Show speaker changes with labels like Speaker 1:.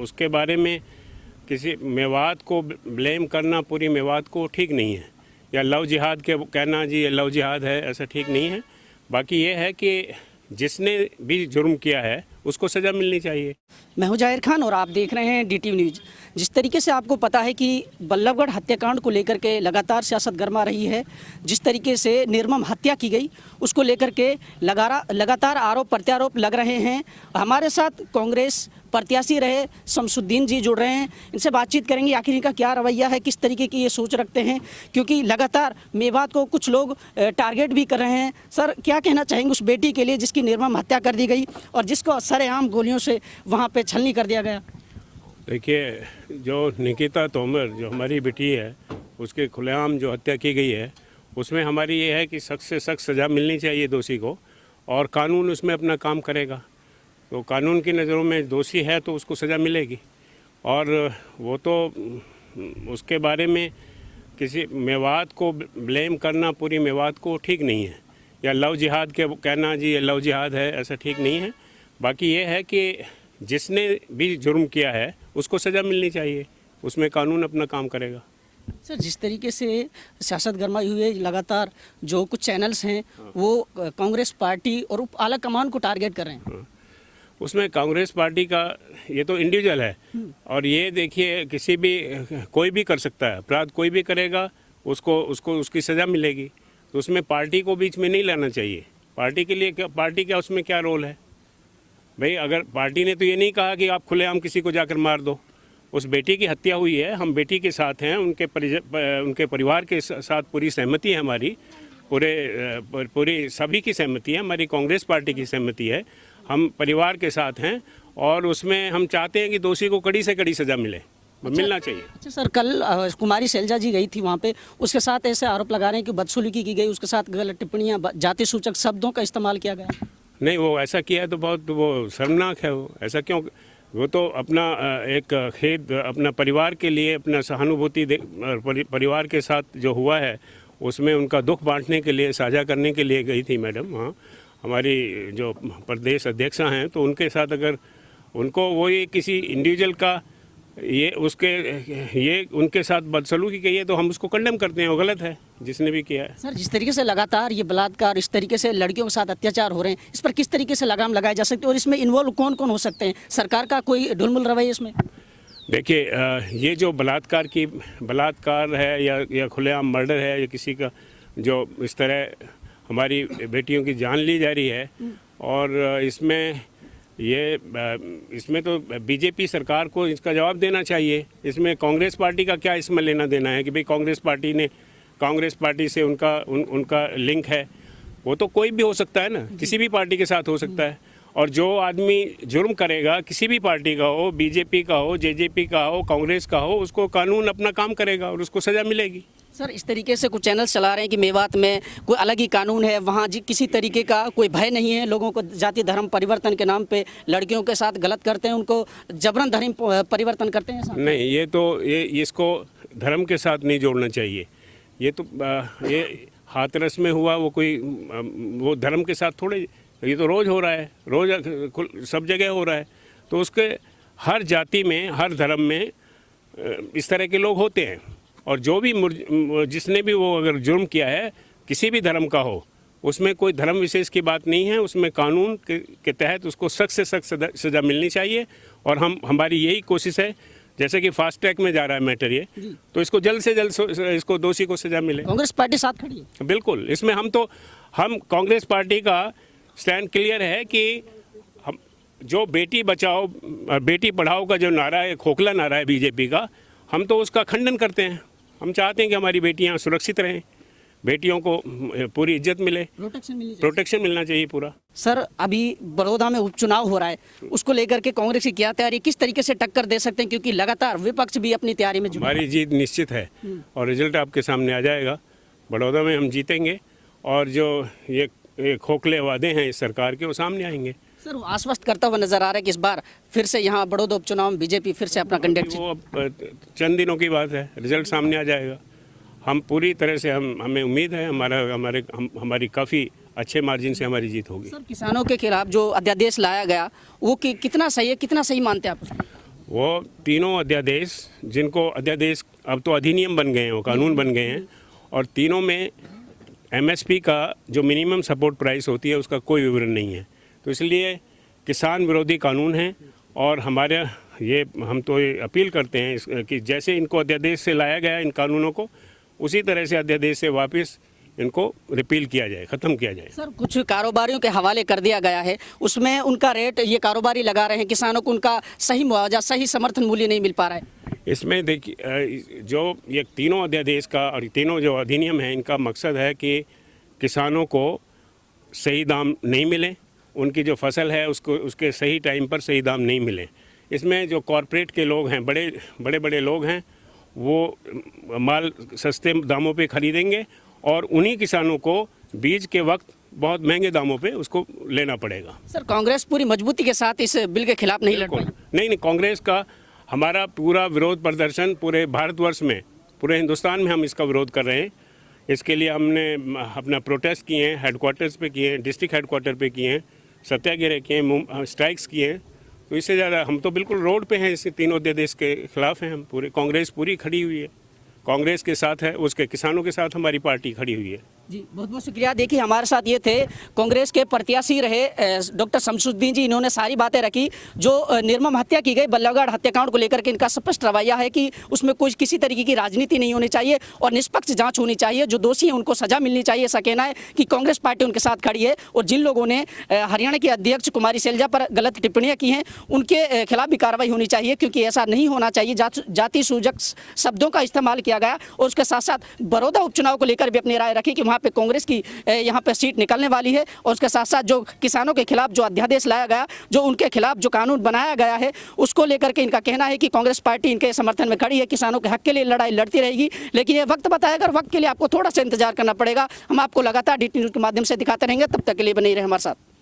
Speaker 1: उसके बारे में किसी मेवात को ब्लेम करना पूरी मेवात को ठीक नहीं है, या लव जिहाद के कहना जी ये लव जिहाद है, ऐसा ठीक नहीं है। बाकी ये है कि जिसने भी जुर्म किया है उसको सज़ा मिलनी चाहिए।
Speaker 2: मैं हूं जाहिर खान और आप देख रहे हैं DTV न्यूज़। जिस तरीके से आपको पता है कि बल्लभगढ़ हत्याकांड को लेकर के लगातार सियासत गर्मा रही है, जिस तरीके से निर्मम हत्या की गई उसको लेकर के लगातार आरोप प्रत्यारोप लग रहे हैं। हमारे साथ कांग्रेस प्रत्याशी रहे शमसुद्दीन जी जुड़ रहे हैं, इनसे बातचीत करेंगे आखिर इनका क्या रवैया है, किस तरीके की ये सोच रखते हैं, क्योंकि लगातार मेवात को कुछ लोग टारगेट भी कर रहे हैं। सर, क्या कहना चाहेंगे उस बेटी के लिए जिसकी निर्मम हत्या कर दी गई और जिसको सरेआम गोलियों से वहाँ पे छलनी कर दिया गया?
Speaker 1: देखिए, जो निकिता तोमर जो हमारी बेटी है उसके खुलेआम जो हत्या की गई है उसमें हमारी ये है कि सख्त से सख्त सज़ा मिलनी चाहिए दोषी को, और कानून उसमें अपना काम करेगा। तो कानून की नज़रों में दोषी है तो उसको सज़ा मिलेगी, और वो तो उसके बारे में किसी मेवात को ब्लेम करना पूरी मेवात को ठीक नहीं है, या लव जिहाद के कहना जी ये लव जिहाद है, ऐसा ठीक नहीं है। बाकी ये है कि जिसने भी जुर्म किया है उसको सज़ा मिलनी चाहिए, उसमें कानून अपना काम करेगा।
Speaker 2: सर, जिस तरीके से सियासत गरमाई हुई है, लगातार जो कुछ चैनल्स हैं वो कांग्रेस पार्टी और आला कमान को टारगेट कर रहे हैं।
Speaker 1: उसमें कांग्रेस पार्टी का ये तो इंडिविजुअल है, और ये देखिए किसी भी कोई भी कर सकता है, अपराध कोई भी करेगा उसको उसकी सज़ा मिलेगी। तो उसमें पार्टी को बीच में नहीं लाना चाहिए। पार्टी के लिए पार्टी का उसमें क्या रोल है भाई? अगर पार्टी ने तो ये नहीं कहा कि आप खुलेआम किसी को जाकर मार दो। उस बेटी की हत्या हुई है, हम बेटी के साथ हैं, उनके परिवार के साथ पूरी सहमति है हमारी, पूरी सभी की सहमति है, हमारी कांग्रेस पार्टी की सहमति है, हम परिवार के साथ हैं, और उसमें हम चाहते हैं कि दोषी को कड़ी से कड़ी सज़ा मिलना चाहिए।
Speaker 2: अच्छा सर, कल कुमारी शैलजा जी गई थी वहाँ पे, उसके साथ ऐसे आरोप लगा रहे हैं कि बदसलूकी की गई, उसके साथ गलत टिप्पणियाँ, जाति सूचक शब्दों का इस्तेमाल किया गया।
Speaker 1: नहीं, वो ऐसा किया है तो बहुत वो शर्मनाक है। वो ऐसा क्यों? वो तो अपना एक खेद अपना परिवार के लिए, अपना सहानुभूति परिवार के साथ जो हुआ है उसमें उनका दुख बांटने के लिए, साझा करने के लिए गई थी मैडम। हाँ, हमारी जो प्रदेश अध्यक्षा हैं तो उनके साथ अगर उनको वो ये किसी इंडिविजुअल का ये उनके साथ बदसलूकी की है तो हम उसको कंडेम करते हैं, वो गलत है जिसने भी किया है।
Speaker 2: सर, जिस तरीके से लगातार ये बलात्कार, इस तरीके से लड़कियों के साथ अत्याचार हो रहे हैं, इस पर किस तरीके से लगाम लगाए जा सकते हैं और इसमें इन्वॉल्व कौन कौन हो सकते हैं? सरकार का कोई ढुलमुल रवैया इसमें?
Speaker 1: देखिए, ये जो बलात्कार है या खुलेआम मर्डर है, या किसी का जो इस तरह हमारी बेटियों की जान ली जा रही है, और इसमें तो बीजेपी सरकार को इसका जवाब देना चाहिए। इसमें कांग्रेस पार्टी का क्या इसमें लेना देना है कि भाई कांग्रेस पार्टी से उनका लिंक है? वो तो कोई भी हो सकता है ना, किसी भी पार्टी के साथ हो सकता है। और जो आदमी जुर्म करेगा, किसी भी पार्टी का हो, बीजेपी का हो, जेजेपी का हो, कांग्रेस का हो, उसको कानून अपना काम करेगा और उसको सज़ा मिलेगी।
Speaker 2: सर, इस तरीके से कुछ चैनल्स चला रहे हैं कि मेवात में कोई अलग ही कानून है, वहाँ किसी तरीके का कोई भय नहीं है, लोगों को जाति धर्म परिवर्तन के नाम पे लड़कियों के साथ गलत करते हैं, उनको जबरन धर्म परिवर्तन करते हैं।
Speaker 1: नहीं, ये इसको धर्म के साथ नहीं जोड़ना चाहिए। ये तो ये हाथरस में हुआ, वो धर्म के साथ थोड़े, ये तो रोज़ हो रहा है, रोज़ सब जगह हो रहा है। तो उसके हर जाति में, हर धर्म में इस तरह के लोग होते हैं, और जो भी जिसने भी वो अगर जुर्म किया है किसी भी धर्म का हो, उसमें कोई धर्म विशेष की बात नहीं है, उसमें कानून के तहत उसको सख्त से सख्त सज़ा मिलनी चाहिए। और हमारी यही कोशिश है, जैसे कि फास्ट ट्रैक में जा रहा है मैटर ये, तो इसको जल्द से जल्द इसको दोषी को सज़ा मिले।
Speaker 2: कांग्रेस पार्टी साथ खड़ी है?
Speaker 1: बिल्कुल, इसमें हम कांग्रेस पार्टी का स्टैंड क्लियर है कि हम जो बेटी बचाओ बेटी पढ़ाओ का जो नारा है, खोखला नारा है बीजेपी का, हम तो उसका खंडन करते हैं। हम चाहते हैं कि हमारी बेटियां सुरक्षित रहें, बेटियों को पूरी इज्जत मिले, प्रोटेक्शन मिलना चाहिए पूरा।
Speaker 2: सर, अभी बड़ौदा में उपचुनाव हो रहा है, उसको लेकर के कांग्रेस की क्या तैयारी, किस तरीके से टक्कर दे सकते हैं, क्योंकि लगातार विपक्ष भी अपनी तैयारी में जुटा है?
Speaker 1: हमारी जीत निश्चित है और रिजल्ट आपके सामने आ जाएगा। बड़ौदा में हम जीतेंगे, और जो ये खोखले वादे हैं इस सरकार के, वो सामने आएंगे।
Speaker 2: सर, वो आश्वस्त करता हुआ नजर आ रहा है कि इस बार फिर से यहाँ बड़ौदा उपचुनाव में बीजेपी फिर से अपना कैंडिडेट।
Speaker 1: वो अब चंद दिनों की बात है, रिजल्ट सामने आ जाएगा। हम पूरी तरह से हमें उम्मीद है हमारी काफ़ी अच्छे मार्जिन से हमारी जीत होगी।
Speaker 2: सर, किसानों के खिलाफ जो अध्यादेश लाया गया वो कितना सही है, कितना सही मानते हैं आप?
Speaker 1: वो तीनों अध्यादेश, जिनको अध्यादेश अब तो अधिनियम बन गए हैं, वो कानून बन गए हैं, और तीनों में एमएसपी का जो मिनिमम सपोर्ट प्राइस होती है उसका कोई विवरण नहीं है। तो इसलिए किसान विरोधी कानून है, और हमारे हम तो ये अपील करते हैं कि जैसे इनको अध्यादेश से लाया गया इन कानूनों को, उसी तरह से अध्यादेश से वापस इनको रिपील किया जाए, ख़त्म किया जाए।
Speaker 2: सर, कुछ कारोबारियों के हवाले कर दिया गया है, उसमें उनका रेट ये कारोबारी लगा रहे हैं, किसानों को उनका सही मुआवजा, सही समर्थन मूल्य नहीं मिल पा रहा है।
Speaker 1: इसमें देखिए, जो ये तीनों अध्यादेश का और तीनों जो अधिनियम है, इनका मकसद है कि किसानों को सही दाम नहीं मिले, उनकी जो फसल है उसको उसके सही टाइम पर सही दाम नहीं मिले। इसमें जो कॉरपोरेट के लोग हैं, बड़े लोग हैं, वो माल सस्ते दामों पे खरीदेंगे, और उन्हीं किसानों को बीज के वक्त बहुत महंगे दामों पे उसको लेना पड़ेगा।
Speaker 2: सर, कांग्रेस पूरी मजबूती के साथ इस बिल के खिलाफ नहीं लड़ पाई?
Speaker 1: नहीं, कांग्रेस का हमारा पूरा विरोध प्रदर्शन पूरे भारतवर्ष में, पूरे हिंदुस्तान में हम इसका विरोध कर रहे हैं। इसके लिए हमने अपना प्रोटेस्ट किए हैं, हेडक्वार्टर्स पे किए हैं, डिस्ट्रिक्ट हेडक्वार्टर पे किए हैं, सत्याग्रह किए हैं, स्ट्राइक्स किए हैं। तो इससे ज़्यादा हम तो बिल्कुल रोड पे हैं, इस तीनों अध्यादेश के खिलाफ हैं हम पूरे। कांग्रेस पूरी खड़ी हुई है, कांग्रेस के साथ है, उसके किसानों के साथ हमारी पार्टी खड़ी हुई है।
Speaker 2: जी, बहुत बहुत शुक्रिया। देखिए, हमारे साथ ये थे कांग्रेस के प्रत्याशी रहे डॉक्टर शमसुद्दीन जी। इन्होंने सारी बातें रखी। जो निर्मम हत्या की गई बल्लभगढ़ हत्याकांड को लेकर के इनका स्पष्ट रवैया है कि उसमें कुछ किसी तरीके की राजनीति नहीं होनी चाहिए और निष्पक्ष जांच होनी चाहिए। जो दोषी हैं उनको सजा मिलनी चाहिए। ऐसा कहना है कि कांग्रेस पार्टी उनके साथ खड़ी है, और जिन लोगों ने हरियाणा की अध्यक्ष कुमारी शैलजा पर गलत टिप्पणियाँ की हैं उनके खिलाफ भी कार्रवाई होनी चाहिए, क्योंकि ऐसा नहीं होना चाहिए। जाति सूचक शब्दों का इस्तेमाल किया गया, और उसके साथ साथ बड़ौदा उपचुनाव को लेकर भी अपनी राय रखी कि वहाँ पे कांग्रेस की यहाँ पे सीट निकलने वाली है, और उसके साथ साथ जो किसानों के खिलाफ जो अध्यादेश लाया गया, जो उनके खिलाफ जो कानून बनाया गया है, उसको लेकर के इनका कहना है कि कांग्रेस पार्टी इनके समर्थन में खड़ी है, किसानों के हक के लिए लड़ाई लड़ती रहेगी। लेकिन ये वक्त बताएगा, और वक्त के लिए आपको थोड़ा सा इंतजार करना पड़ेगा। हम आपको लगातार DT न्यूज़ के माध्यम से दिखाते रहेंगे। तब तक के लिए बने रहे हमारे साथ।